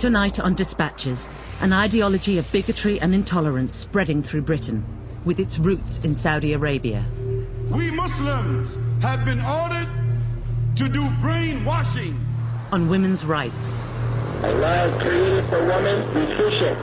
Tonight on Dispatches, an ideology of bigotry and intolerance spreading through Britain, with its roots in Saudi Arabia. We Muslims have been ordered to do brainwashing. On women's rights. Allah created the woman efficient.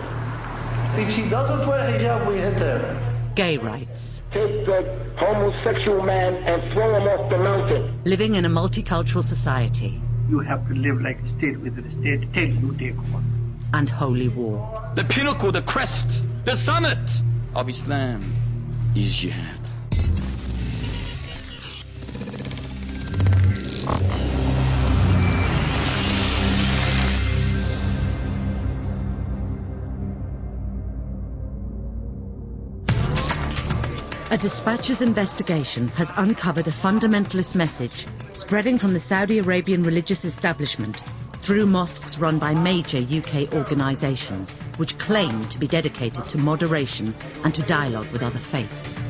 If she doesn't wear hijab, we hit her. Gay rights. Take the homosexual man and throw him off the mountain. Living in a multicultural society. You have to live like a state within a state till you take one. And holy war. The pinnacle, the crest, the summit of Islam is jihad. A Dispatches investigation has uncovered a fundamentalist message spreading from the Saudi Arabian religious establishment through mosques run by major UK organisations, which claim to be dedicated to moderation and to dialogue with other faiths.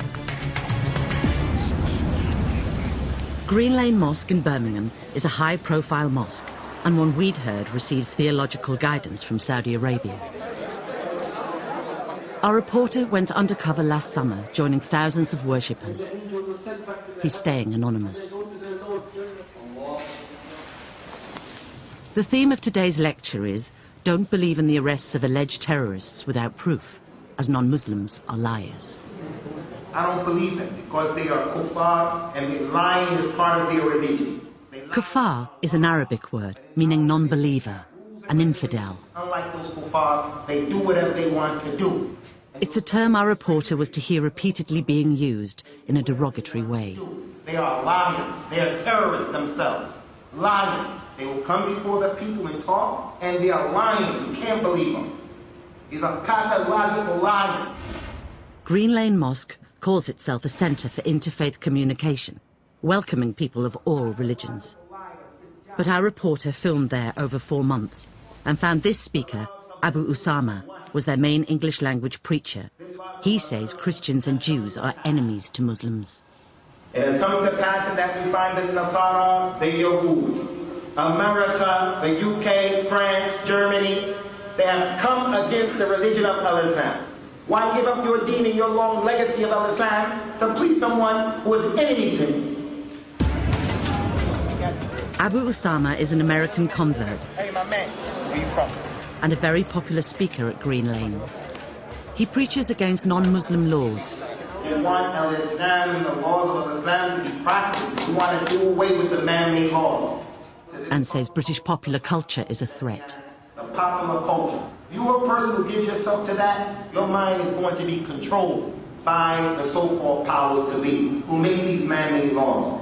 Green Lane Mosque in Birmingham is a high-profile mosque, and one we'd heard receives theological guidance from Saudi Arabia. Our reporter went undercover last summer, joining thousands of worshippers. He's staying anonymous. The theme of today's lecture is, don't believe in the arrests of alleged terrorists without proof, as non-Muslims are liars. I don't believe them because they are kuffar and lying is part of their religion. Kuffar is an Arabic word meaning non-believer, an infidel. Unlike those kuffar, they do whatever they want to do. It's a term our reporter was to hear repeatedly being used in a derogatory way. They are liars. They are terrorists themselves. Liars. They will come before the people and talk, and they are lying. You can't believe them. These are pathological liars. Green Lane Mosque calls itself a centre for interfaith communication, welcoming people of all religions. But our reporter filmed there over 4 months and found this speaker, Abu Usama, was their main English-language preacher. He says Christians and Jews are enemies to Muslims. It has come to pass that we find the Nasara, the Yahud, America, the UK, France, Germany, they have come against the religion of Al-Islam. Why give up your deen and your long legacy of Al-Islam to please someone who is enemy to me? Abu Usama is an American convert. Hey, my man, where you from? And a very popular speaker at Green Lane. He preaches against non-Muslim laws. You want Al-Islam and the laws of Islam to be practiced. You want to do away with the man-made laws. And says British popular culture is a threat. The popular culture. If you are a person who gives yourself to that, your mind is going to be controlled by the so-called powers to be, who make these man-made laws.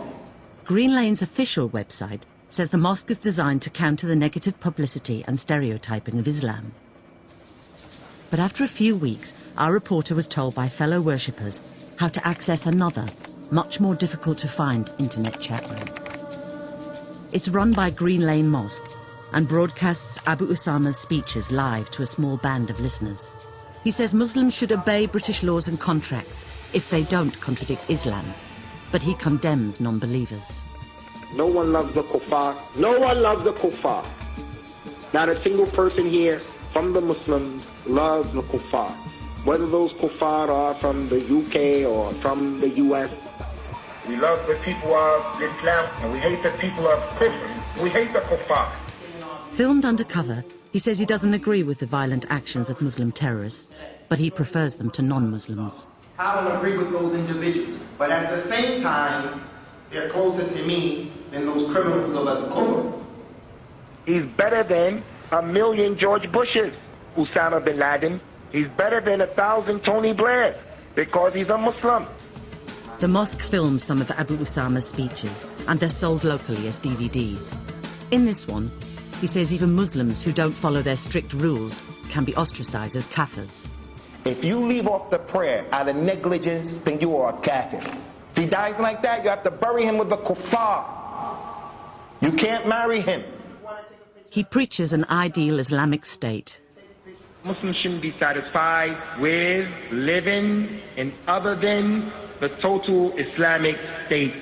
Green Lane's official website says the mosque is designed to counter the negative publicity and stereotyping of Islam. But after a few weeks, our reporter was told by fellow worshippers how to access another, much more difficult to find internet chat room. It's run by Green Lane Mosque and broadcasts Abu Usama's speeches live to a small band of listeners. He says Muslims should obey British laws and contracts if they don't contradict Islam, but he condemns non-believers. No one loves the kuffar. No one loves the kuffar. Not a single person here from the Muslims loves the kuffar. Whether those kuffar are from the UK or from the US. We love the people of Islam and we hate the people of Kufr. We hate the kuffar. Filmed undercover, he says he doesn't agree with the violent actions of Muslim terrorists, but he prefers them to non-Muslims. I don't agree with those individuals, but at the same time, they're closer to me than those criminals of Al-Qur'an. He's better than 1,000,000 George Bushes, Osama bin Laden. He's better than 1,000 Tony Blairs because he's a Muslim. The mosque films some of Abu Usama's speeches, and they're sold locally as DVDs. In this one, he says even Muslims who don't follow their strict rules can be ostracized as kafirs. If you leave off the prayer out of negligence, then you are a kafir. If he dies like that, you have to bury him with the kuffar. You can't marry him. He preaches an ideal Islamic state. Muslims shouldn't be satisfied with living in other than the total Islamic state.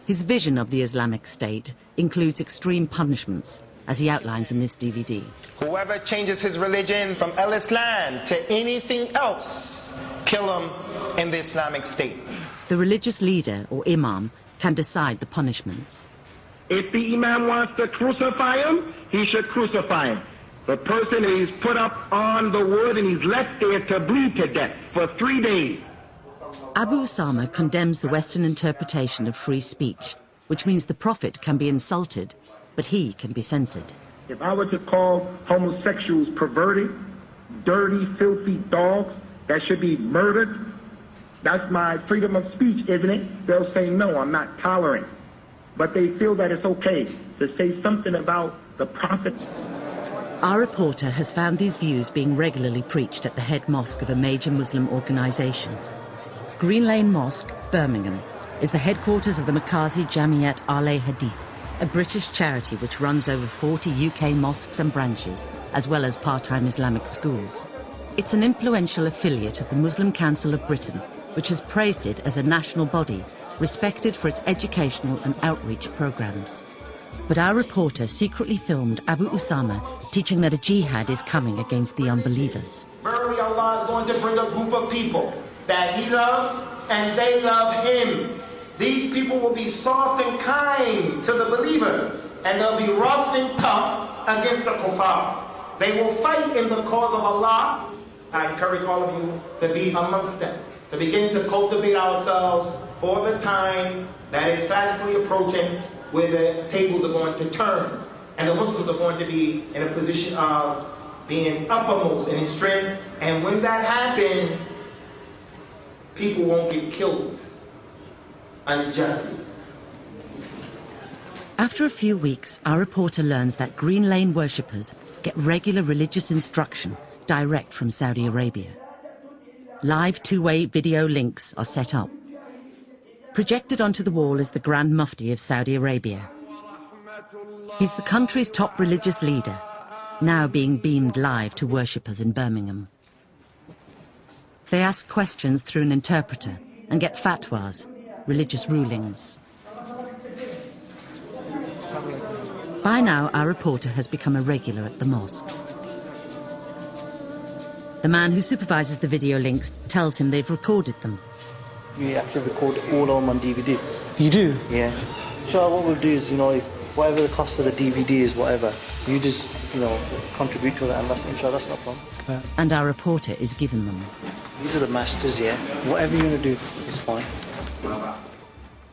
His vision of the Islamic state includes extreme punishments, as he outlines in this DVD. Whoever changes his religion from Al-Islam to anything else, kill him in the Islamic State. The religious leader, or imam, can decide the punishments. If the imam wants to crucify him, he should crucify him. The person is put up on the wood and he's left there to bleed to death for 3 days. Abu Usama condemns the Western interpretation of free speech, which means the Prophet can be insulted, but he can be censored. If I were to call homosexuals perverted, dirty, filthy dogs that should be murdered, that's my freedom of speech, isn't it? They'll say, no, I'm not tolerant. But they feel that it's okay to say something about the Prophet. Our reporter has found these views being regularly preached at the head mosque of a major Muslim organisation. Green Lane Mosque, Birmingham, is the headquarters of the Makazi Jamiat Ahle Hadith, a British charity which runs over 40 UK mosques and branches, as well as part-time Islamic schools. It's an influential affiliate of the Muslim Council of Britain, which has praised it as a national body, respected for its educational and outreach programmes. But our reporter secretly filmed Abu Usama teaching that a jihad is coming against the unbelievers. Verily Allah is going to bring a group of people that He loves and they love Him. These people will be soft and kind to the believers, and they'll be rough and tough against the kuffar. They will fight in the cause of Allah. I encourage all of you to be amongst them, to begin to cultivate ourselves for the time that is fastly approaching, where the tables are going to turn, and the Muslims are going to be in a position of being uppermost and in strength. And when that happens, people won't get killed unjustly. After a few weeks, our reporter learns that Green Lane worshippers get regular religious instruction direct from Saudi Arabia. Live two-way video links are set up. Projected onto the wall is the Grand Mufti of Saudi Arabia. He's the country's top religious leader, now being beamed live to worshippers in Birmingham. They ask questions through an interpreter and get fatwas, religious rulings. By now, our reporter has become a regular at the mosque. The man who supervises the video links tells him they've recorded them. We actually record all of them on DVD. You do? Yeah. So what we'll do is, if whatever the cost of the DVD is, whatever, you just, contribute to that, and inshallah, that's no problem. And our reporter is given them. These are the masters, yeah. Whatever you want to do is fine.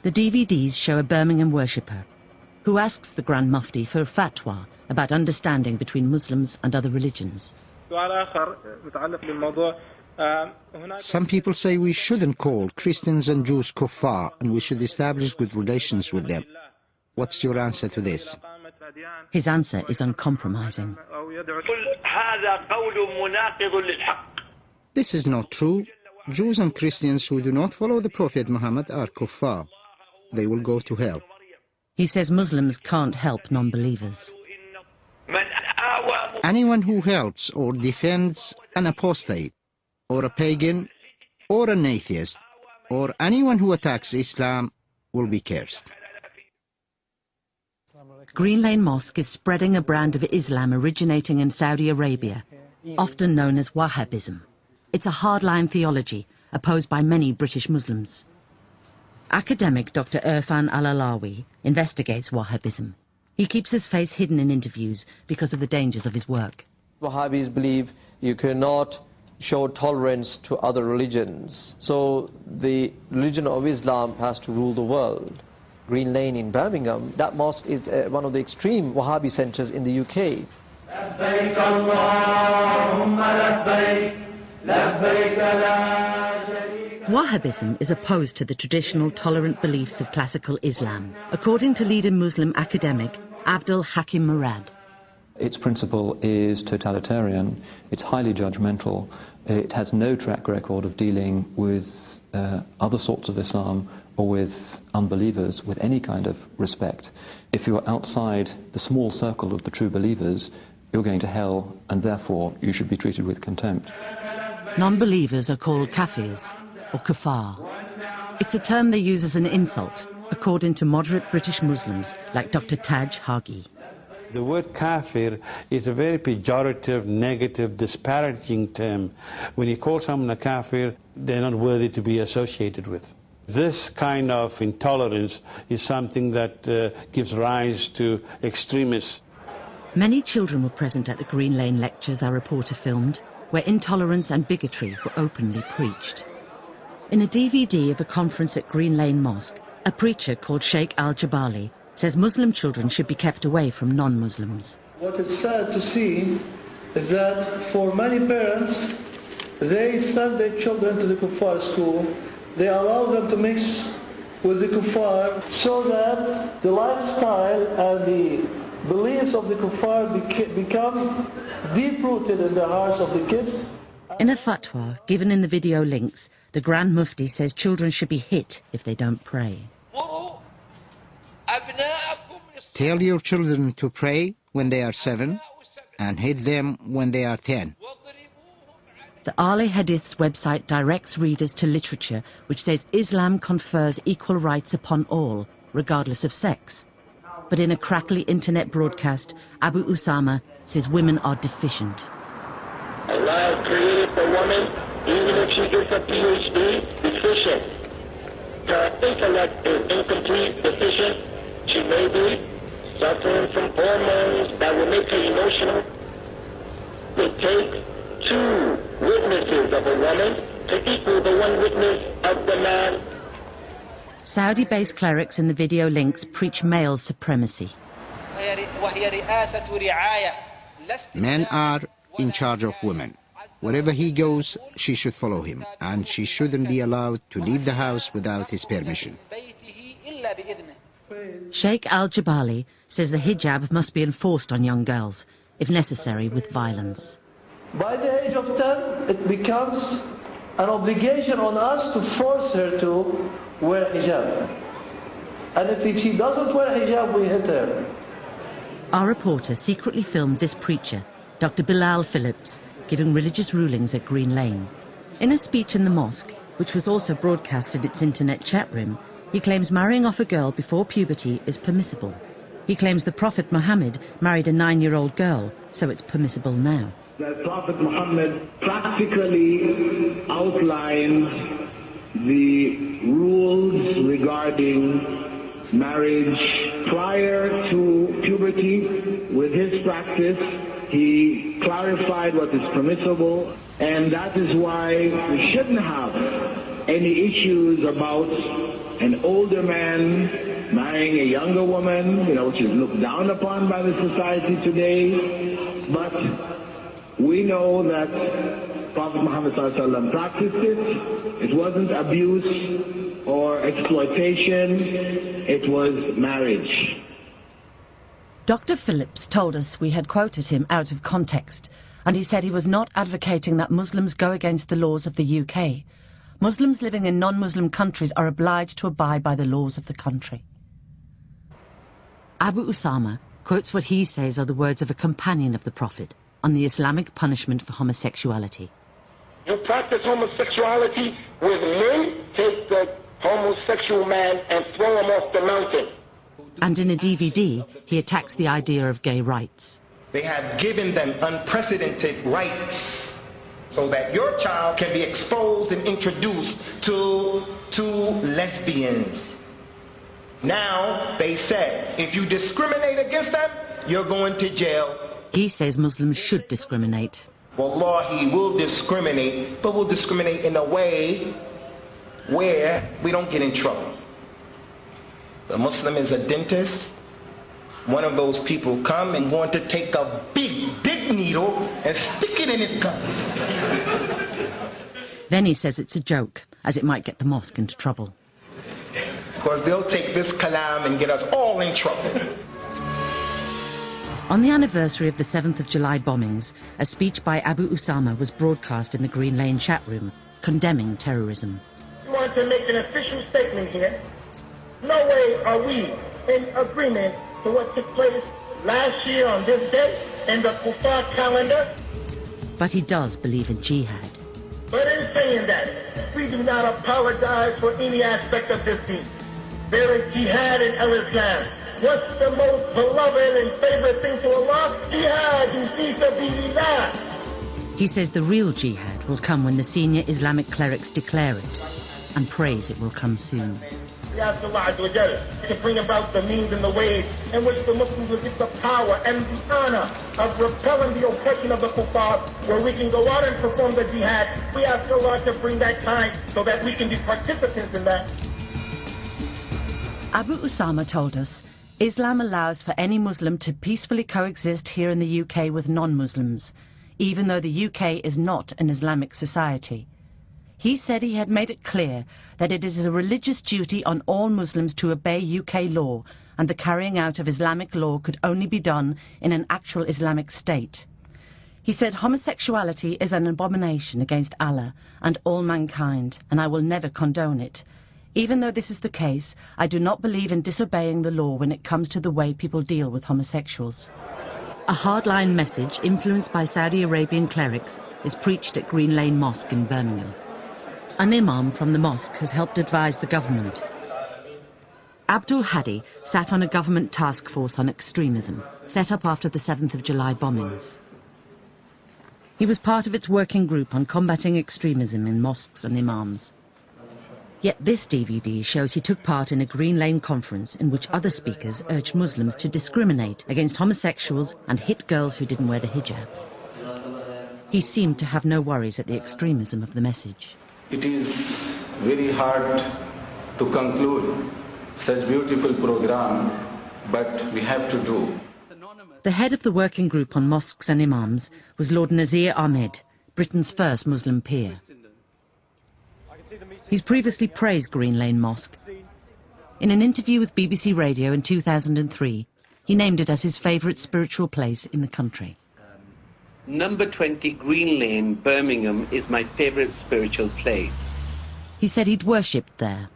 The DVDs show a Birmingham worshipper who asks the Grand Mufti for a fatwa about understanding between Muslims and other religions. Some people say we shouldn't call Christians and Jews kuffar and we should establish good relations with them. What's your answer to this? His answer is uncompromising. This is not true. Jews and Christians who do not follow the Prophet Muhammad are kuffar. They will go to hell. He says Muslims can't help non-believers. Anyone who helps or defends an apostate, or a pagan, or an atheist, or anyone who attacks Islam will be cursed. Green Lane Mosque is spreading a brand of Islam originating in Saudi Arabia, often known as Wahhabism. It's a hardline theology opposed by many British Muslims. Academic Dr. Irfan Al-Alawi investigates Wahhabism. He keeps his face hidden in interviews because of the dangers of his work. Wahhabis believe you cannot show tolerance to other religions. So the religion of Islam has to rule the world. Green Lane in Birmingham, that mosque is one of the extreme Wahhabi centers in the UK. Wahhabism is opposed to the traditional tolerant beliefs of classical Islam, according to leading Muslim academic Abdul Hakim Murad. Its principle is totalitarian, it's highly judgmental, it has no track record of dealing with other sorts of Islam or with unbelievers with any kind of respect. If you're outside the small circle of the true believers, you're going to hell, and therefore you should be treated with contempt. Non-believers are called kafirs, or kuffar. It's a term they use as an insult, according to moderate British Muslims like Dr. Taj Hagi. The word kafir is a very pejorative, negative, disparaging term. When you call someone a kafir, they're not worthy to be associated with. This kind of intolerance is something that gives rise to extremists. Many children were present at the Green Lane lectures our reporter filmed, where intolerance and bigotry were openly preached. In a DVD of a conference at Green Lane Mosque, a preacher called Sheikh Al-Jabali says Muslim children should be kept away from non-Muslims. What is sad to see is that for many parents, they send their children to the kuffar school. They allow them to mix with the kuffar so that the lifestyle and the beliefs of the kuffar become deep-rooted in the hearts of the kids. In a fatwa given in the video links, the Grand Mufti says children should be hit if they don't pray. Tell your children to pray when they are 7 and hit them when they are 10. The Ali Hadith's website directs readers to literature which says Islam confers equal rights upon all, regardless of sex. But in a crackly internet broadcast, Abu Usama says women are deficient. Allah created the woman, even if she gets a PhD, deficient. Her intellect is incomplete, deficient. She may be suffering from hormones that will make her emotional. It takes 2 witnesses of a woman to equal the 1 witness of the man. Saudi-based clerics in the video links preach male supremacy. Men are in charge of women. Wherever he goes, she should follow him, and she shouldn't be allowed to leave the house without his permission. Sheikh Al-Jabali says the hijab must be enforced on young girls, if necessary with violence. By the age of 10, it becomes an obligation on us to force her to wear hijab. And if she doesn't wear hijab, we hit her. Our reporter secretly filmed this preacher, Dr. Bilal Phillips, giving religious rulings at Green Lane. In a speech in the mosque, which was also broadcast at its internet chat room, he claims marrying off a girl before puberty is permissible. He claims the Prophet Muhammad married a 9-year-old girl, so it's permissible now. The Prophet Muhammad practically outlined the rules regarding marriage prior to puberty. With his practice, he clarified what is permissible, and that is why we shouldn't have any issues about an older man marrying a younger woman, which is looked down upon by the society today. But we know that Prophet Muhammad ﷺ practiced it. It wasn't abuse or exploitation. It was marriage. Dr. Phillips told us we had quoted him out of context, and he said he was not advocating that Muslims go against the laws of the UK. Muslims living in non-Muslim countries are obliged to abide by the laws of the country. Abu Usama quotes what he says are the words of a companion of the Prophet on the Islamic punishment for homosexuality. You practice homosexuality with men, take the homosexual man and throw him off the mountain. And in a DVD, he attacks the idea of gay rights. They have given them unprecedented rights so that your child can be exposed and introduced to lesbians. Now, they say, if you discriminate against them, you're going to jail. He says Muslims should discriminate. Wallahi, we'll discriminate, but we'll discriminate in a way where we don't get in trouble. The Muslim is a dentist. One of those people come and want to take a big needle and stick it in his gun. Then he says it's a joke, as it might get the mosque into trouble. Because they'll take this kalam and get us all in trouble. On the anniversary of the 7th of July bombings, a speech by Abu Usama was broadcast in the Green Lane chat room, condemning terrorism. We want to make an official statement here. No way are we in agreement to what took place last year on this day in the Kuffar calendar. But he does believe in jihad. But in saying that, we do not apologize for any aspect of this deed. There is jihad in Islam. What's the most beloved and favorite thing to Allah? Jihad fi sabilillah. He says the real jihad will come when the senior Islamic clerics declare it, and prays it will come soon. We ask Allah Azza wa Jal to bring about the means and the ways in which the Muslims will get the power and the honor of repelling the oppression of the kuffar, where we can go out and perform the jihad. We ask Allah to bring that time so that we can be participants in that. Abu Usama told us, Islam allows for any Muslim to peacefully coexist here in the UK with non-Muslims, even though the UK is not an Islamic society. He said he had made it clear that it is a religious duty on all Muslims to obey UK law, and the carrying out of Islamic law could only be done in an actual Islamic state. He said homosexuality is an abomination against Allah and all mankind, and I will never condone it. Even though this is the case, I do not believe in disobeying the law when it comes to the way people deal with homosexuals. A hardline message influenced by Saudi Arabian clerics is preached at Green Lane Mosque in Birmingham. An imam from the mosque has helped advise the government. Abdul Hadi sat on a government task force on extremism, set up after the 7th of July bombings. He was part of its working group on combating extremism in mosques and imams. Yet this DVD shows he took part in a Green Lane conference in which other speakers urged Muslims to discriminate against homosexuals and hit girls who didn't wear the hijab. He seemed to have no worries at the extremism of the message. It is very hard to conclude such beautiful program, but we have to do. The head of the working group on mosques and imams was Lord Nazir Ahmed, Britain's first Muslim peer. He's previously praised Green Lane Mosque. In an interview with BBC Radio in 2003, he named it as his favourite spiritual place in the country. Number 20 Green Lane, Birmingham, is my favourite spiritual place. He said he'd worshipped there.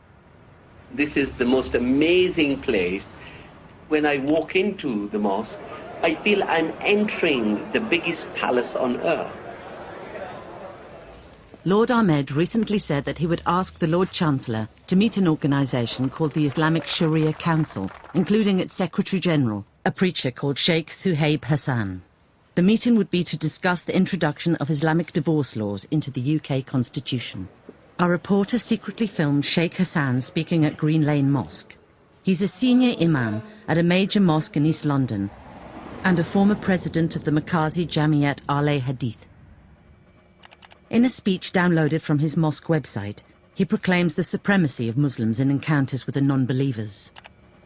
This is the most amazing place. When I walk into the mosque, I feel I'm entering the biggest palace on earth. Lord Ahmed recently said that he would ask the Lord Chancellor to meet an organisation called the Islamic Sharia Council, including its Secretary-General, a preacher called Sheikh Suhaib Hassan. The meeting would be to discuss the introduction of Islamic divorce laws into the UK Constitution. Our reporter secretly filmed Sheikh Hassan speaking at Green Lane Mosque. He's a senior imam at a major mosque in East London and a former president of the Makazi Jamiat Ahle Hadith. In a speech downloaded from his mosque website, he proclaims the supremacy of Muslims in encounters with the non-believers.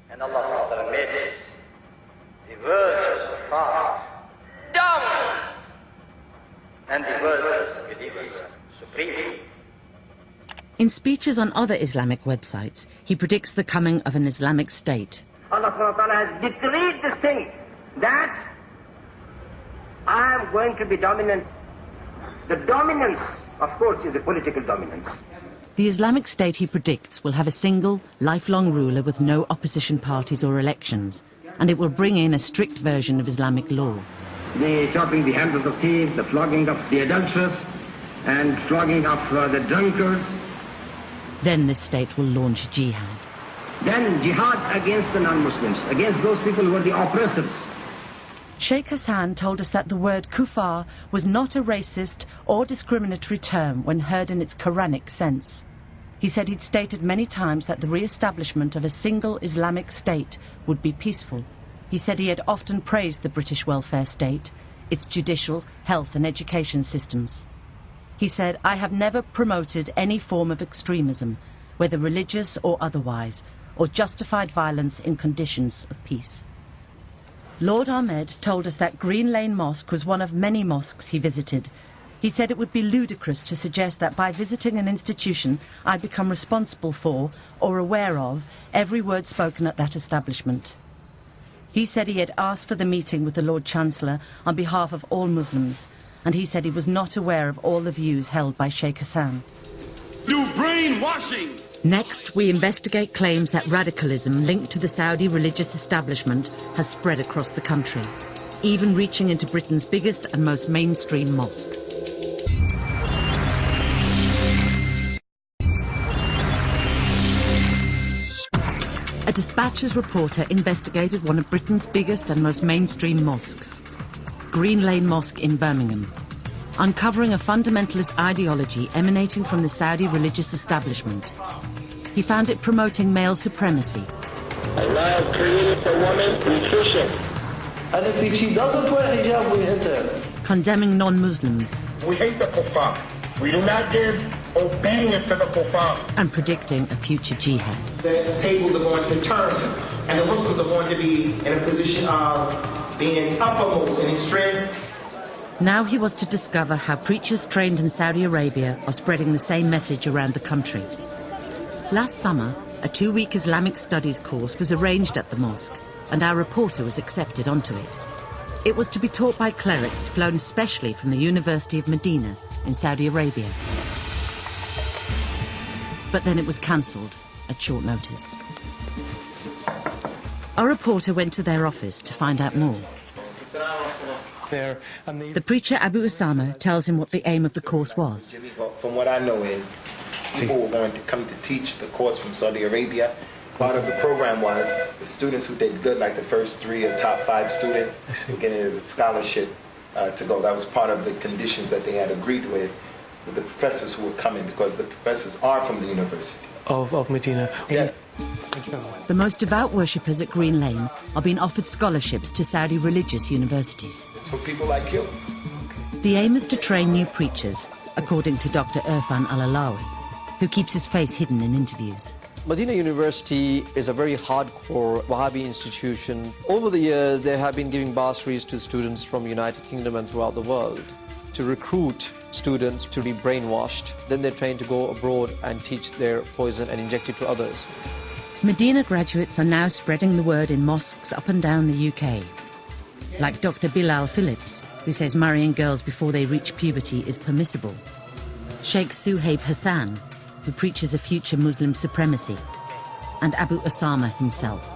And Allah made the virtuous of far down and the virtuous believers supreme. In speeches on other Islamic websites, he predicts the coming of an Islamic state. Allah has decreed this thing, that I am going to be dominant. The dominance, of course, is a political dominance. The Islamic State, he predicts, will have a single, lifelong ruler with no opposition parties or elections, and it will bring in a strict version of Islamic law. The chopping the hands of the thieves, the flogging of the adulterers, and flogging of the drunkards. Then this state will launch jihad. Then jihad against the non-Muslims, against those people who are the oppressors. Sheikh Hassan told us that the word kuffar was not a racist or discriminatory term when heard in its Quranic sense. He said he'd stated many times that the re-establishment of a single Islamic state would be peaceful. He said he had often praised the British welfare state, its judicial, health and education systems. He said, I have never promoted any form of extremism, whether religious or otherwise, or justified violence in conditions of peace. Lord Ahmed told us that Green Lane Mosque was one of many mosques he visited. He said it would be ludicrous to suggest that by visiting an institution I'd become responsible for or aware of every word spoken at that establishment. He said he had asked for the meeting with the Lord Chancellor on behalf of all Muslims, and he said he was not aware of all the views held by Sheikh Hassan. Do brainwashing! Next, we investigate claims that radicalism linked to the Saudi religious establishment has spread across the country, even reaching into Britain's biggest and most mainstream mosque. A Batcher's reporter investigated one of Britain's biggest and most mainstream mosques, Green Lane Mosque in Birmingham, uncovering a fundamentalist ideology emanating from the Saudi religious establishment. He found it promoting male supremacy. Allah created for woman nutrition. And if she doesn't wear hijab, we hit her. Condemning non-Muslims. We hate the kuffar. We do not give obedience to the kuffar. And predicting a future jihad. The tables are going to turn, and the Muslims are going to be in a position of being uppermost in strength. Now he was to discover how preachers trained in Saudi Arabia are spreading the same message around the country. Last summer, a 2-week Islamic studies course was arranged at the mosque, and our reporter was accepted onto it. It was to be taught by clerics flown specially from the University of Medina in Saudi Arabia. But then it was cancelled at short notice. Our reporter went to their office to find out more. The preacher Abu Usama tells him what the aim of the course was. From what I know is, people were going to come to teach the course from Saudi Arabia. Part of the program was the students who did good, like the first 3 or top 5 students, were getting the scholarship to go. That was part of the conditions that they had agreed with the professors who were coming, because the professors are from the University of Medina. Yes. Thank you very much. The most devout worshippers at Green Lane are being offered scholarships to Saudi religious universities. It's for people like you. The aim is to train new preachers, according to Dr. Irfan Al-Alawi, who keeps his face hidden in interviews. Medina University is a very hardcore Wahhabi institution. Over the years, they have been giving bursaries to students from the United Kingdom and throughout the world to recruit students to be brainwashed. Then they're trained to go abroad and teach their poison and inject it to others. Medina graduates are now spreading the word in mosques up and down the UK. Like Dr. Bilal Phillips, who says marrying girls before they reach puberty is permissible. Sheikh Suhaib Hassan, who preaches a future Muslim supremacy. And Abu Usama himself.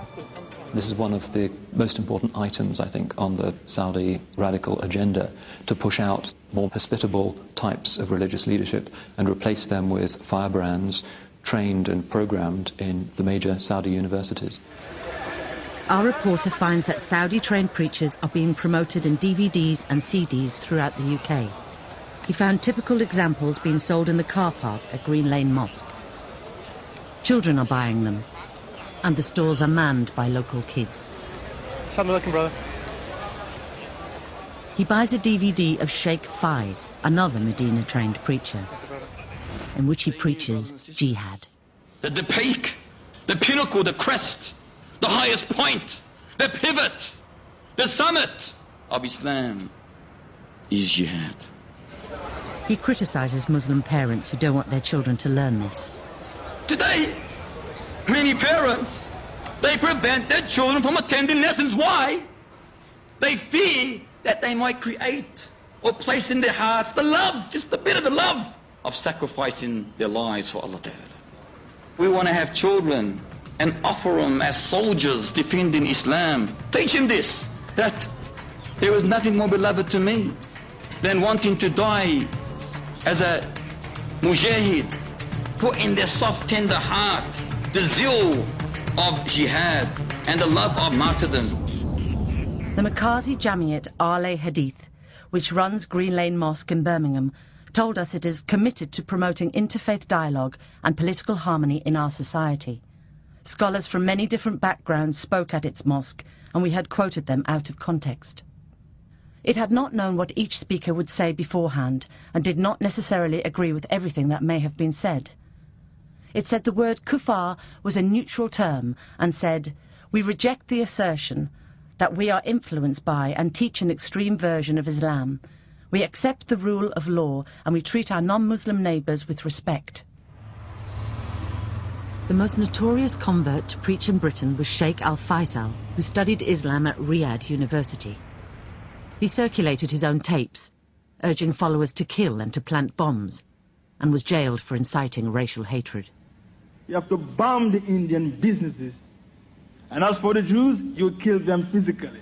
This is one of the most important items, I think, on the Saudi radical agenda, to push out more hospitable types of religious leadership and replace them with firebrands trained and programmed in the major Saudi universities. Our reporter finds that Saudi-trained preachers are being promoted in DVDs and CDs throughout the UK. He found typical examples being sold in the car park at Green Lane Mosque. Children are buying them, and the stores are manned by local kids. Assalamu alaikum, brother. He buys a DVD of Sheikh Faiz, another Medina-trained preacher, in which he preaches jihad. The peak, the pinnacle, the crest, the highest point, the pivot, the summit of Islam is jihad. He criticizes Muslim parents who don't want their children to learn this. Today, many parents, they prevent their children from attending lessons. Why? They fear that they might create or place in their hearts the love, just a bit of the love of sacrificing their lives for Allah Ta'ala. We want to have children and offer them as soldiers defending Islam. Teach them this, that there is nothing more beloved to me than wanting to die as a mujahid, put in their soft, tender heart the zeal of jihad and the love of martyrdom. The Makazi Jamiat Ahle Hadith, which runs Green Lane Mosque in Birmingham, told us it is committed to promoting interfaith dialogue and political harmony in our society. Scholars from many different backgrounds spoke at its mosque, and we had quoted them out of context. It had not known what each speaker would say beforehand, and did not necessarily agree with everything that may have been said. It said the word kuffar was a neutral term, and said, "We reject the assertion that we are influenced by and teach an extreme version of Islam. We accept the rule of law, and we treat our non-Muslim neighbours with respect." The most notorious convert to preach in Britain was Sheikh Al-Faisal, who studied Islam at Riyadh University. He circulated his own tapes, urging followers to kill and to plant bombs, and was jailed for inciting racial hatred. You have to bomb the Indian businesses. And as for the Jews, you kill them physically.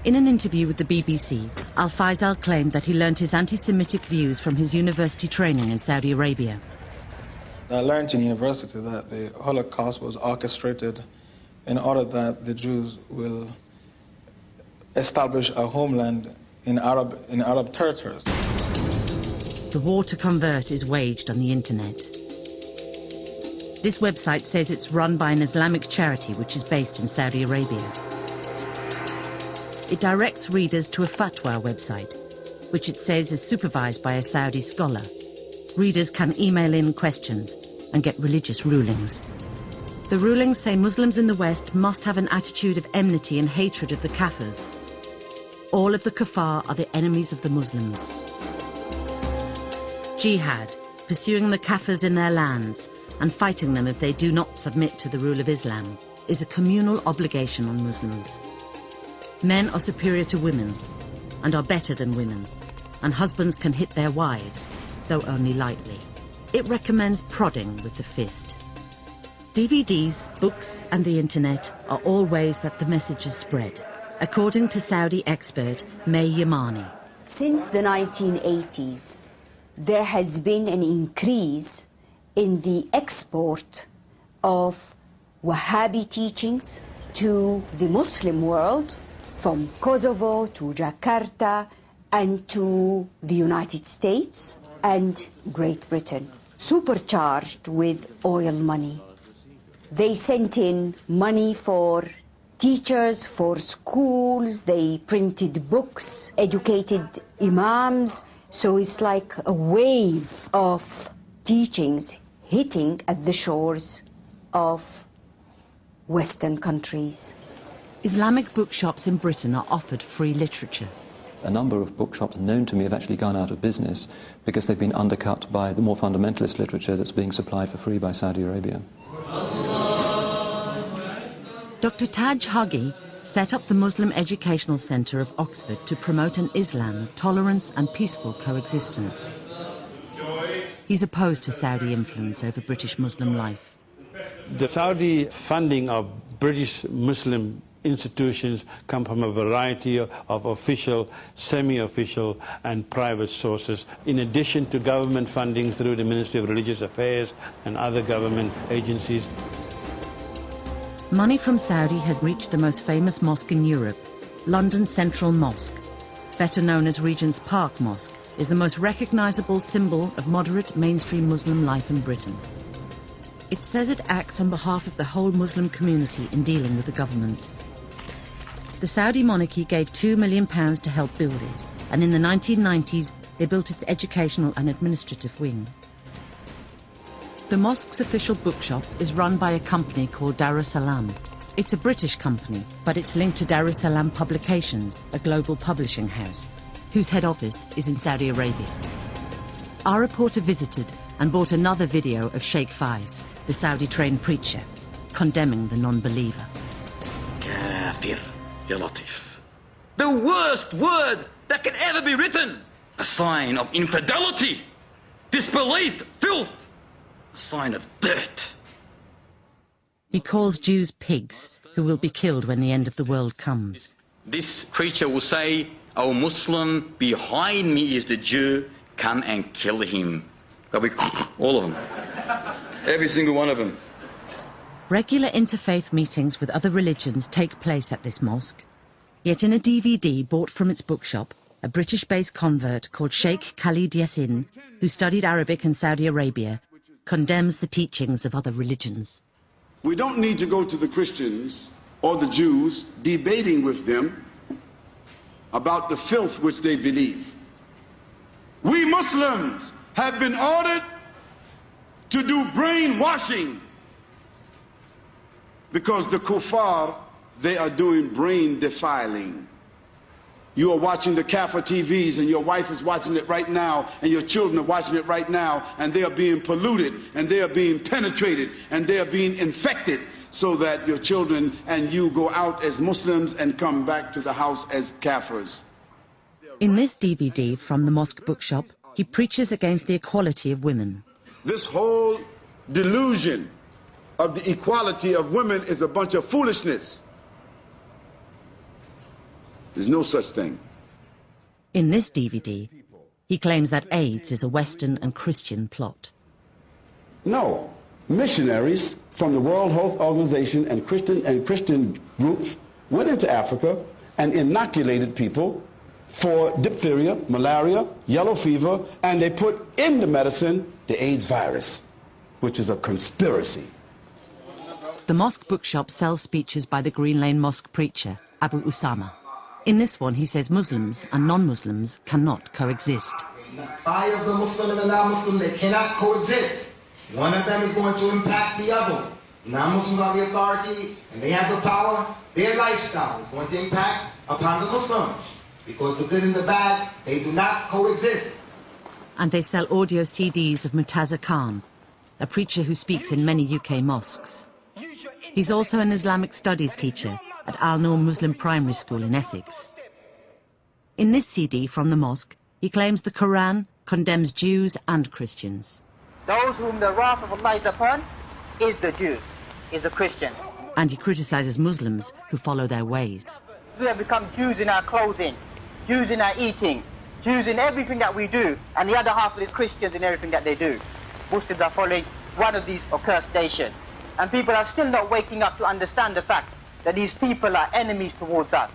In an interview with the BBC, Al-Faisal claimed that he learnt his anti-Semitic views from his university training in Saudi Arabia. I learned in university that the Holocaust was orchestrated in order that the Jews will establish a homeland in Arab territories. The war to convert is waged on the internet. This website says it's run by an Islamic charity which is based in Saudi Arabia. It directs readers to a fatwa website, which it says is supervised by a Saudi scholar. Readers can email in questions and get religious rulings. The rulings say Muslims in the West must have an attitude of enmity and hatred of the Kafirs. All of the kuffar are the enemies of the Muslims. Jihad, pursuing the Kafirs in their lands and fighting them if they do not submit to the rule of Islam, is a communal obligation on Muslims. Men are superior to women and are better than women, and husbands can hit their wives, though only lightly. It recommends prodding with the fist. DVDs, books and the internet are all ways that the message is spread, according to Saudi expert May Yamani. Since the 1980s, there has been an increase in the export of Wahhabi teachings to the Muslim world, from Kosovo to Jakarta and to the United States and Great Britain, supercharged with oil money. They sent in money for teachers, for schools, they printed books, educated imams, so it's like a wave of teachings hitting at the shores of Western countries. Islamic bookshops in Britain are offered free literature. A number of bookshops known to me have actually gone out of business because they've been undercut by the more fundamentalist literature that's being supplied for free by Saudi Arabia. Dr. Taj Hagi set up the Muslim Educational Centre of Oxford to promote an Islam of tolerance and peaceful coexistence. He's opposed to Saudi influence over British Muslim life. The Saudi funding of British Muslim institutions come from a variety of official, semi-official and private sources, in addition to government funding through the Ministry of Religious Affairs and other government agencies. Money from Saudi has reached the most famous mosque in Europe. London's Central Mosque, better known as Regent's Park Mosque, is the most recognisable symbol of moderate mainstream Muslim life in Britain. It says it acts on behalf of the whole Muslim community in dealing with the government. The Saudi monarchy gave £2 million to help build it, and in the 1990s they built its educational and administrative wing. The mosque's official bookshop is run by a company called Darussalam. It's a British company, but it's linked to Darussalam Publications, a global publishing house, whose head office is in Saudi Arabia. Our reporter visited and bought another video of Sheikh Faiz, the Saudi-trained preacher, condemning the non-believer. Kafir, ya Latif. The worst word that can ever be written. A sign of infidelity, disbelief, filth. A sign of dirt. He calls Jews pigs, who will be killed when the end of the world comes. This preacher will say, "O Muslim, behind me is the Jew, come and kill him." All of them. Every single one of them. Regular interfaith meetings with other religions take place at this mosque. Yet in a DVD bought from its bookshop, a British-based convert called Sheikh Khalid Yassin, who studied Arabic in Saudi Arabia, condemns the teachings of other religions. We don't need to go to the Christians or the Jews debating with them about the filth which they believe. We Muslims have been ordered to do brainwashing because the kuffar, they are doing brain defiling. You are watching the Kafir TVs and your wife is watching it right now and your children are watching it right now, and they are being polluted and they are being penetrated and they are being infected, so that your children and you go out as Muslims and come back to the house as Kafirs. In this DVD from the mosque bookshop, he preaches against the equality of women. This whole delusion of the equality of women is a bunch of foolishness. There's no such thing. In this DVD, he claims that AIDS is a Western and Christian plot. No, missionaries from the World Health Organization and Christian groups went into Africa and inoculated people for diphtheria, malaria, yellow fever, and they put in the medicine the AIDS virus, which is a conspiracy. The Mosque bookshop sells speeches by the Green Lane Mosque preacher, Abu Usama. In this one, he says Muslims and non-Muslims cannot coexist. Eye of the Muslim and the non-Muslim, they cannot coexist. One of them is going to impact the other. Non-Muslims are the authority and they have the power. Their lifestyle is going to impact upon the Muslims, because the good and the bad, they do not coexist. And they sell audio CDs of Murtaza Khan, a preacher who speaks in many UK mosques. He's also an Islamic studies teacher at Al-Noor Muslim Primary School in Essex. In this CD from the mosque, he claims the Quran condemns Jews and Christians. Those whom the wrath of Allah is upon is the Jews, is the Christians. And he criticises Muslims who follow their ways. We have become Jews in our clothing, Jews in our eating, Jews in everything that we do, and the other half is Christians in everything that they do. Muslims are following one of these accursed nations. And people are still not waking up to understand the fact that these people are enemies towards us.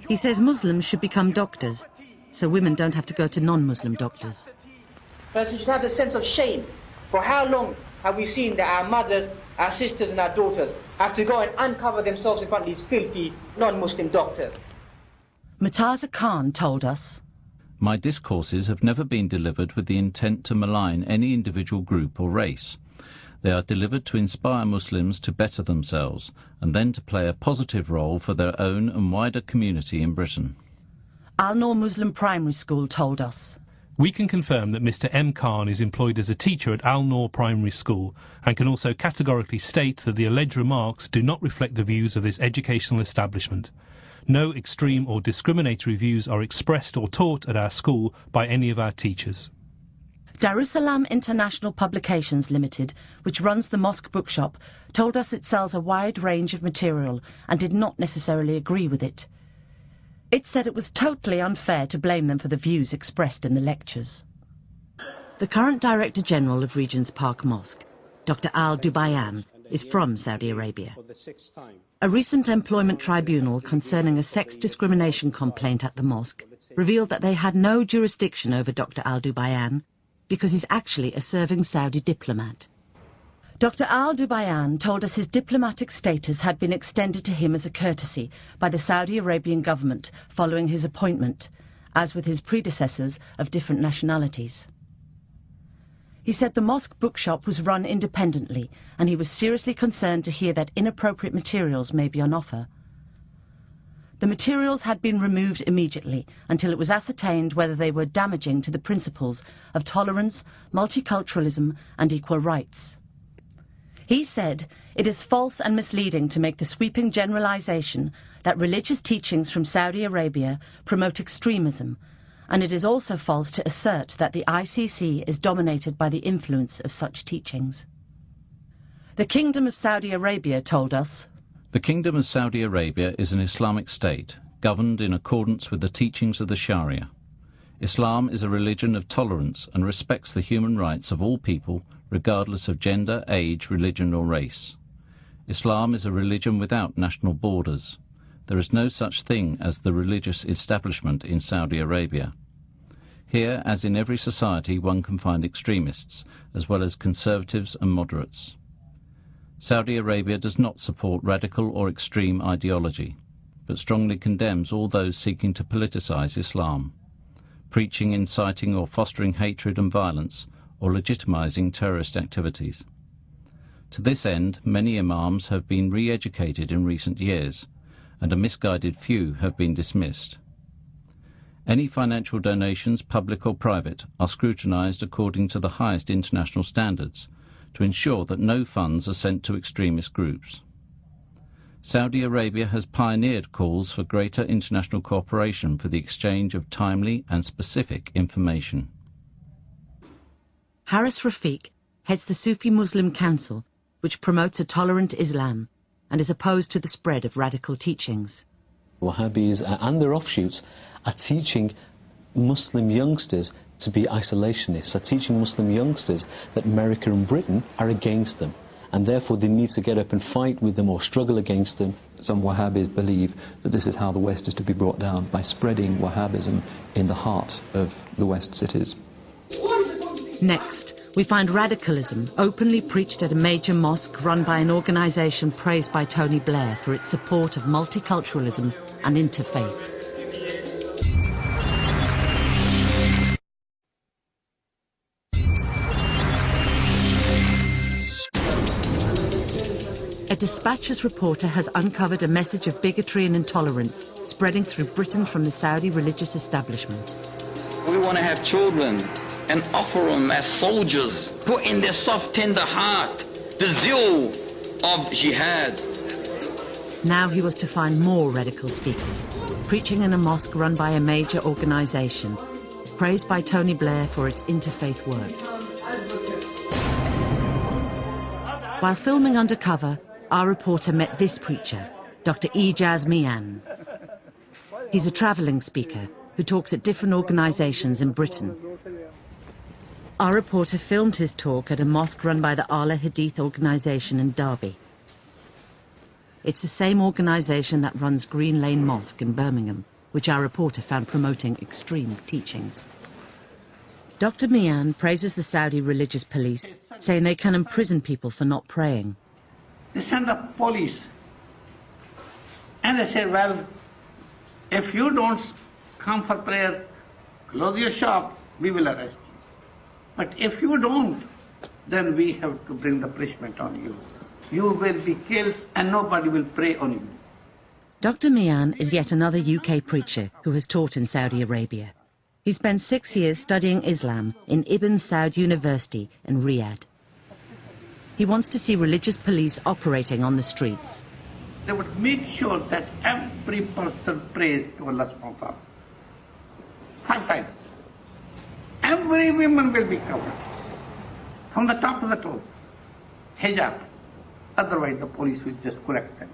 He says Muslims should become doctors, so women don't have to go to non-Muslim doctors. First, we should have a sense of shame. For how long have we seen that our mothers, our sisters and our daughters have to go and uncover themselves in front of these filthy non-Muslim doctors? Murtaza Khan told us, "My discourses have never been delivered with the intent to malign any individual group or race. They are delivered to inspire Muslims to better themselves and then to play a positive role for their own and wider community in Britain." Al-Noor Muslim Primary School told us, "We can confirm that Mr M. Khan is employed as a teacher at Al-Noor Primary School and can also categorically state that the alleged remarks do not reflect the views of this educational establishment. No extreme or discriminatory views are expressed or taught at our school by any of our teachers." Darussalam International Publications Limited, which runs the mosque bookshop, told us it sells a wide range of material and did not necessarily agree with it. It said it was totally unfair to blame them for the views expressed in the lectures. The current Director General of Regent's Park Mosque, Dr. Al Dubayan, is from Saudi Arabia. A recent employment tribunal concerning a sex discrimination complaint at the mosque revealed that they had no jurisdiction over Dr. Al Dubayan because he's actually a serving Saudi diplomat. Dr. Al Dubayan told us his diplomatic status had been extended to him as a courtesy by the Saudi Arabian government following his appointment, as with his predecessors of different nationalities. He said the mosque bookshop was run independently and he was seriously concerned to hear that inappropriate materials may be on offer. The materials had been removed immediately until it was ascertained whether they were damaging to the principles of tolerance, multiculturalism and equal rights. He said it is false and misleading to make the sweeping generalization that religious teachings from Saudi Arabia promote extremism, and it is also false to assert that the ICC is dominated by the influence of such teachings. The Kingdom of Saudi Arabia told us, "The Kingdom of Saudi Arabia is an Islamic state, governed in accordance with the teachings of the Sharia. Islam is a religion of tolerance and respects the human rights of all people, regardless of gender, age, religion or race. Islam is a religion without national borders. There is no such thing as the religious establishment in Saudi Arabia. Here, as in every society, one can find extremists, as well as conservatives and moderates. Saudi Arabia does not support radical or extreme ideology, but strongly condemns all those seeking to politicize Islam, preaching, inciting or fostering hatred and violence, or legitimizing terrorist activities. To this end, many imams have been re-educated in recent years, and a misguided few have been dismissed. Any financial donations, public or private, are scrutinized according to the highest international standards to ensure that no funds are sent to extremist groups. Saudi Arabia has pioneered calls for greater international cooperation for the exchange of timely and specific information." Haris Rafiq heads the Sufi Muslim Council, which promotes a tolerant Islam and is opposed to the spread of radical teachings. Wahhabis and their offshoots are teaching Muslim youngsters to be isolationists, are teaching Muslim youngsters that America and Britain are against them. and therefore they need to get up and fight with them or struggle against them. Some Wahhabis believe that this is how the West is to be brought down, by spreading Wahhabism in the heart of the West cities. Next, we find radicalism openly preached at a major mosque run by an organisation praised by Tony Blair for its support of multiculturalism and interfaith. A Dispatches reporter has uncovered a message of bigotry and intolerance spreading through Britain from the Saudi religious establishment. We want to have children and offer them as soldiers, put in their soft, tender heart the zeal of jihad. Now he was to find more radical speakers, preaching in a mosque run by a major organisation, praised by Tony Blair for its interfaith work. While filming Undercover, our reporter met this preacher, Dr. Ijaz Mian. He's a travelling speaker who talks at different organisations in Britain. Our reporter filmed his talk at a mosque run by the Ala Hadith organisation in Derby. It's the same organisation that runs Green Lane Mosque in Birmingham, which our reporter found promoting extreme teachings. Dr. Mian praises the Saudi religious police, saying they can imprison people for not praying. They send the police and they say, well, if you don't come for prayer, close your shop, we will arrest you. But if you don't, then we have to bring the punishment on you. You will be killed and nobody will pray on you. Dr. Mian is yet another UK preacher who has taught in Saudi Arabia. He spent 6 years studying Islam in Ibn Saud University in Riyadh. He wants to see religious police operating on the streets. They would make sure that every person prays to Allah subhanahu wa ta'ala. 5 times. Every woman will be covered. From the top to the toes. Hijab. Otherwise the police will just correct them.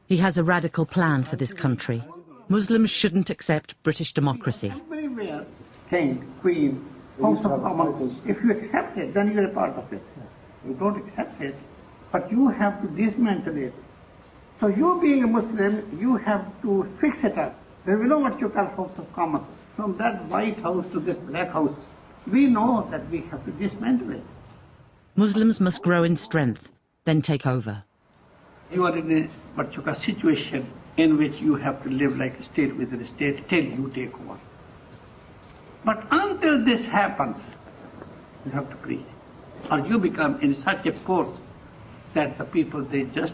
He has a radical plan for this country. Muslims shouldn't accept British democracy. Everywhere, king, queen, House of Commons. If you accept it, then you're a part of it. You don't accept it, but you have to dismantle it. So you being a Muslim, you have to fix it up. Then we know what you call House of Commons. From that White House to this Black House, we know that we have to dismantle it. Muslims must grow in strength, then take over. You are in a what you call situation in which you have to live like a state within a state till you take over. But until this happens, you have to preach. Or you become in such a force that the people, they just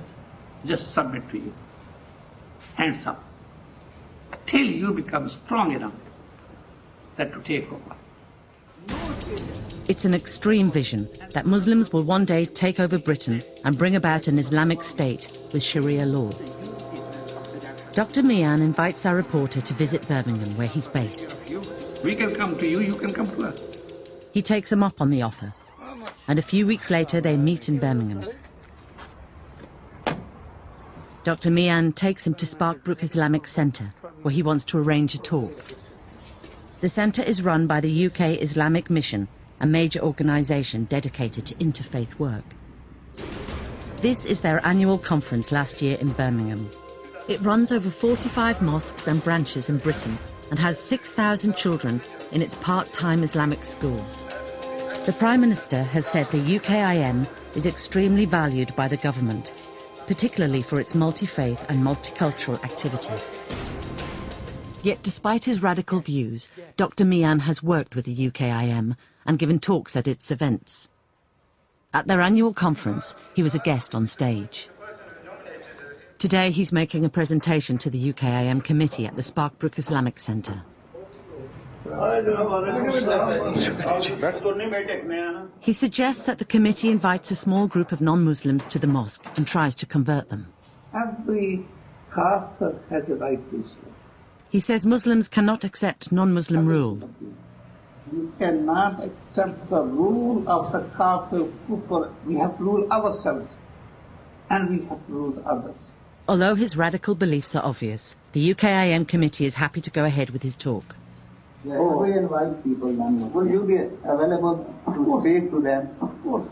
submit to you. Hands up. Till you become strong enough that to take over. It's an extreme vision that Muslims will one day take over Britain and bring about an Islamic state with Sharia law. Dr. Mian invites our reporter to visit Birmingham, where he's based. We can come to you, you can come to us. He takes him up on the offer, and a few weeks later they meet in Birmingham. Dr. Mian takes him to Sparkbrook Islamic Centre, where he wants to arrange a talk. The centre is run by the UK Islamic Mission, a major organisation dedicated to interfaith work. This is their annual conference last year in Birmingham. It runs over 45 mosques and branches in Britain and has 6,000 children in its part-time Islamic schools. The Prime Minister has said the UKIM is extremely valued by the government, particularly for its multi-faith and multicultural activities. Yet despite his radical views, Dr. Mian has worked with the UKIM and given talks at its events. At their annual conference, he was a guest on stage. Today he's making a presentation to the UKIM committee at the Sparkbrook Islamic Centre. He suggests that the committee invites a small group of non-Muslims to the mosque and tries to convert them. Every kafir has a right to Islam. He says Muslims cannot accept non-Muslim rule. You cannot accept the rule of the kafir kufr. We have to rule ourselves and we have to rule others. Although his radical beliefs are obvious, the UKIM committee is happy to go ahead with his talk. We invite people, non-Muslims. Will you be available to speak to them? Of course.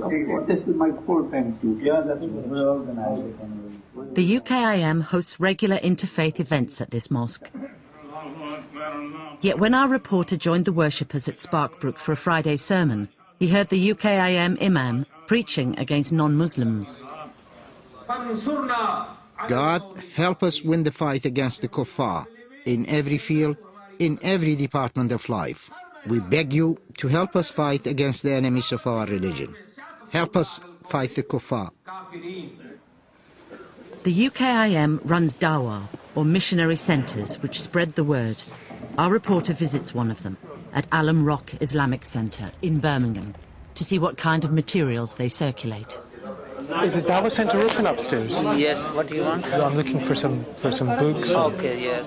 This is my full-time duty. Yeah, that's what we organize it. The UKIM hosts regular interfaith events at this mosque. Yet when our reporter joined the worshippers at Sparkbrook for a Friday sermon, he heard the UKIM imam preaching against non-Muslims. God, help us win the fight against the kuffar in every field, in every department of life. We beg you to help us fight against the enemies of our religion. Help us fight the kuffar. The UKIM runs dawah, or missionary centres, which spread the word. Our reporter visits one of them at Alam Rock Islamic Centre in Birmingham to see what kind of materials they circulate. Is the Dawah Centre open upstairs? Yes, what do you want? I'm looking for some books. Okay, yes.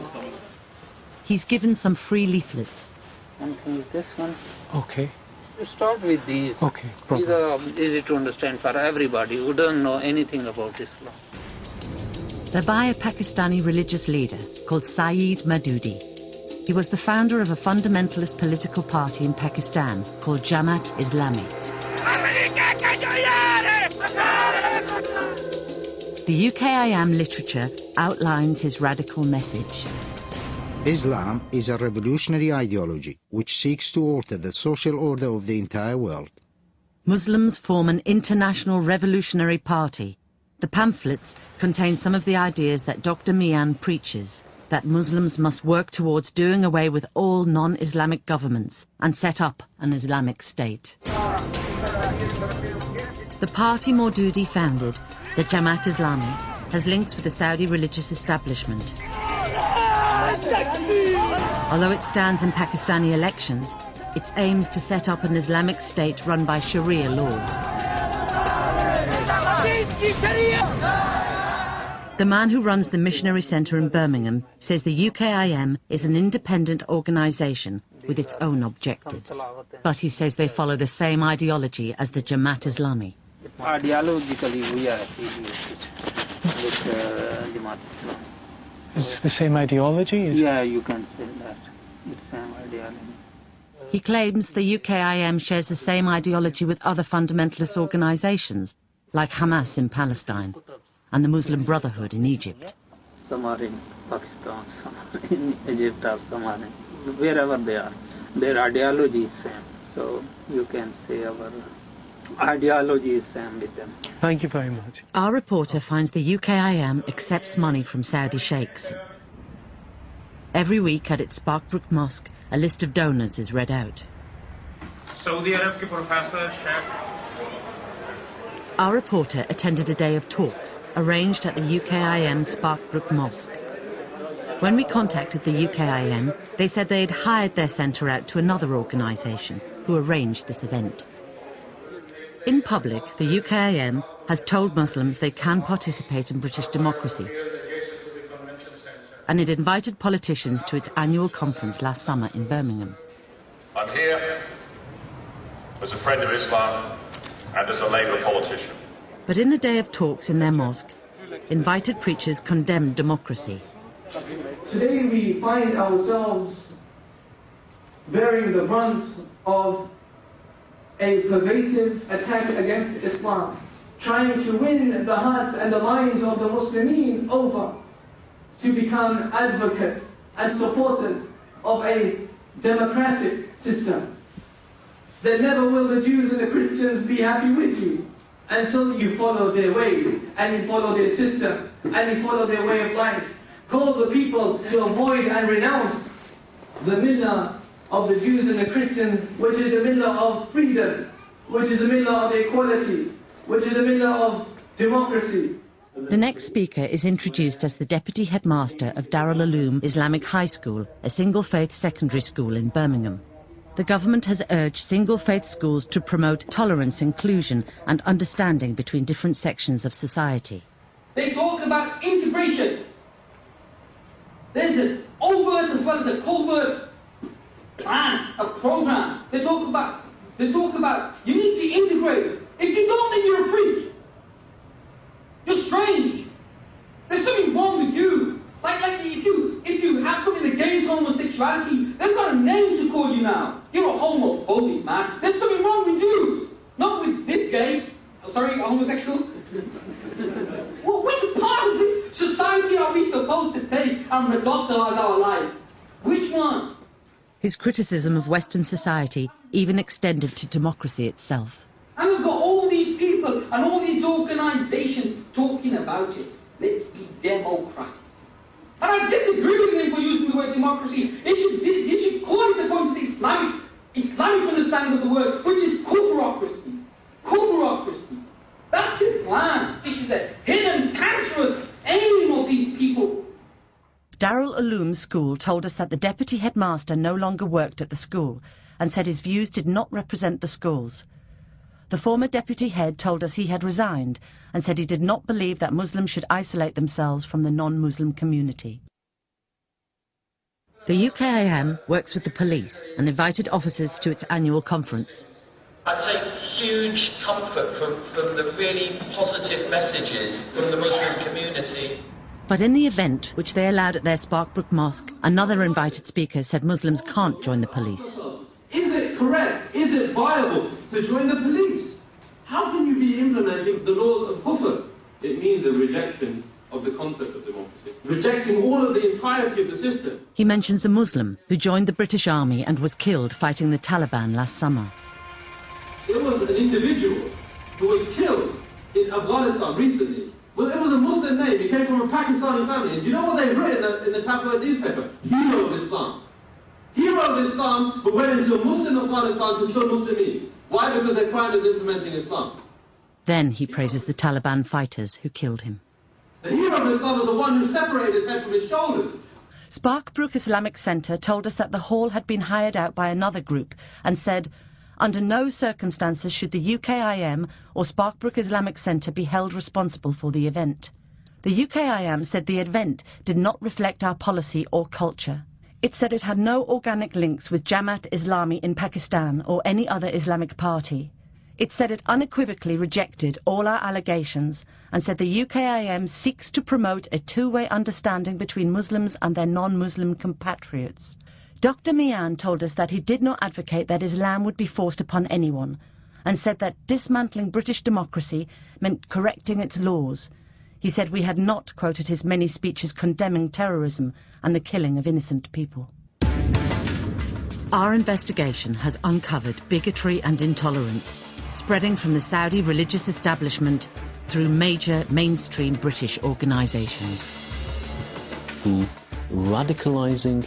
He's given some free leaflets. One thing is this one. Okay. You start with these. Okay, These are easy to understand for everybody who doesn't know anything about Islam. They're by a Pakistani religious leader called Saeed Maududi. He was the founder of a fundamentalist political party in Pakistan called Jamaat Islami. The UKIM literature outlines his radical message. Islam is a revolutionary ideology which seeks to alter the social order of the entire world. Muslims form an international revolutionary party. The pamphlets contain some of the ideas that Dr. Mian preaches, that Muslims must work towards doing away with all non-Islamic governments and set up an Islamic state. The party Maududi founded, the Jamaat Islami, has links with the Saudi religious establishment. Although it stands in Pakistani elections, its aim is to set up an Islamic state run by Sharia law. The man who runs the missionary centre in Birmingham says the UKIM is an independent organisation with its own objectives. But he says they follow the same ideology as the Jamaat Islami. Ideologically, we are affiliated with Jamaat Islam. It's the same ideology? Yeah, you can say that. It's the same ideology. He claims the UKIM shares the same ideology with other fundamentalist organisations, like Hamas in Palestine and the Muslim Brotherhood in Egypt. Some are in Pakistan, some are in Egypt, or some are in wherever they are. Their ideology is same. So you can say our ideology is same with them. Thank you very much. Our reporter finds the UKIM accepts money from Saudi sheikhs. Every week at its Sparkbrook Mosque, a list of donors is read out. Saudi Arab ke professor Sheikh. Our reporter attended a day of talks arranged at the UKIM Sparkbrook Mosque. When we contacted the UKIM, they said they had hired their centre out to another organisation who arranged this event. In public, the UKIM has told Muslims they can participate in British democracy, and it invited politicians to its annual conference last summer in Birmingham. I'm here as a friend of Islam and as a Labour politician. But in the day of talks in their mosque, invited preachers condemned democracy. Today we find ourselves bearing the brunt of a pervasive attack against Islam, trying to win the hearts and the minds of the Muslimin over to become advocates and supporters of a democratic system. Then never will the Jews and the Christians be happy with you until you follow their way, and you follow their system, and you follow their way of life. Call the people to avoid and renounce the millah of the Jews and the Christians, which is a millah of freedom, which is a millah of equality, which is a millah of democracy. The next speaker is introduced as the Deputy Headmaster of Darul Uloom Islamic High School, a single-faith secondary school in Birmingham. The government has urged single-faith schools to promote tolerance, inclusion and understanding between different sections of society. They talk about integration. There's an overt as well as a covert plan, a program. They talk about you need to integrate. If you don't, then you're a freak. You're strange. There's something wrong with you. Like if you have something against homosexuality, they've got a name to call You're a homophobic, man. There's something wrong with you. Not with this gay. Sorry, homosexual. Well, which part of this society are we supposed to take and adopt as our life? Which one? His criticism of Western society even extended to democracy itself. And we've got all these people and all these organisations talking about it. Let's be democratic. And I disagree with him for using the word democracy. He should call it according to the Islamic understanding of the word, which is kufrocracy. Kufrocracy. That's the plan. This is a hidden, cancerous aim of these people. Darul Uloom School told us that the deputy headmaster no longer worked at the school and said his views did not represent the school's. The former deputy head told us he had resigned and said he did not believe that Muslims should isolate themselves from the non-Muslim community. The UKIM works with the police and invited officers to its annual conference. I take huge comfort from the really positive messages from the Muslim community. But in the event, which they allowed at their Sparkbrook Mosque, another invited speaker said Muslims can't join the police. Is it correct? Is it viable to join the police? How can you be implementing the laws of kufr? It means a rejection of the concept of democracy, rejecting all of the entirety of the system. He mentions a Muslim who joined the British Army and was killed fighting the Taliban last summer. There was an individual who was killed in Afghanistan recently. Well, it was a Muslim name. He came from a Pakistani family. And do you know what they've written in the tabloid newspaper? Hero of Islam. Hero of Islam who went into a Muslim Afghanistan to kill Muslimin. Why? Because their crime is implementing Islam. Then he praises the Taliban fighters who killed him. The hero of Islam is the one who separated his head from his shoulders. Sparkbrook Islamic Centre told us that the hall had been hired out by another group and said, under no circumstances should the UKIM or Sparkbrook Islamic Centre be held responsible for the event. The UKIM said the event did not reflect our policy or culture. It said it had no organic links with Jamaat Islami in Pakistan or any other Islamic party. It said it unequivocally rejected all our allegations and said the UKIM seeks to promote a two-way understanding between Muslims and their non-Muslim compatriots. Dr. Mian told us that he did not advocate that Islam would be forced upon anyone and said that dismantling British democracy meant correcting its laws. He said we had not quoted his many speeches condemning terrorism and the killing of innocent people. Our investigation has uncovered bigotry and intolerance, spreading from the Saudi religious establishment through major mainstream British organisations. The radicalising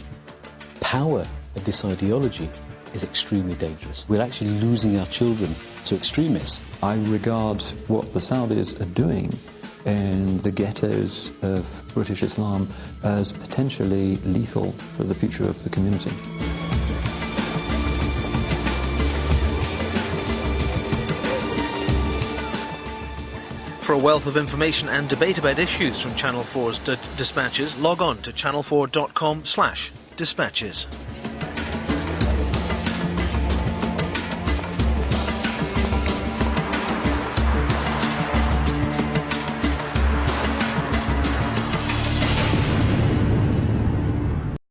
power of this ideology is extremely dangerous. We're actually losing our children to extremists. I regard what the Saudis are doing in the ghettos of British Islam as potentially lethal for the future of the community. For a wealth of information and debate about issues from Channel 4's dispatches, log on to channel4.com/dispatches.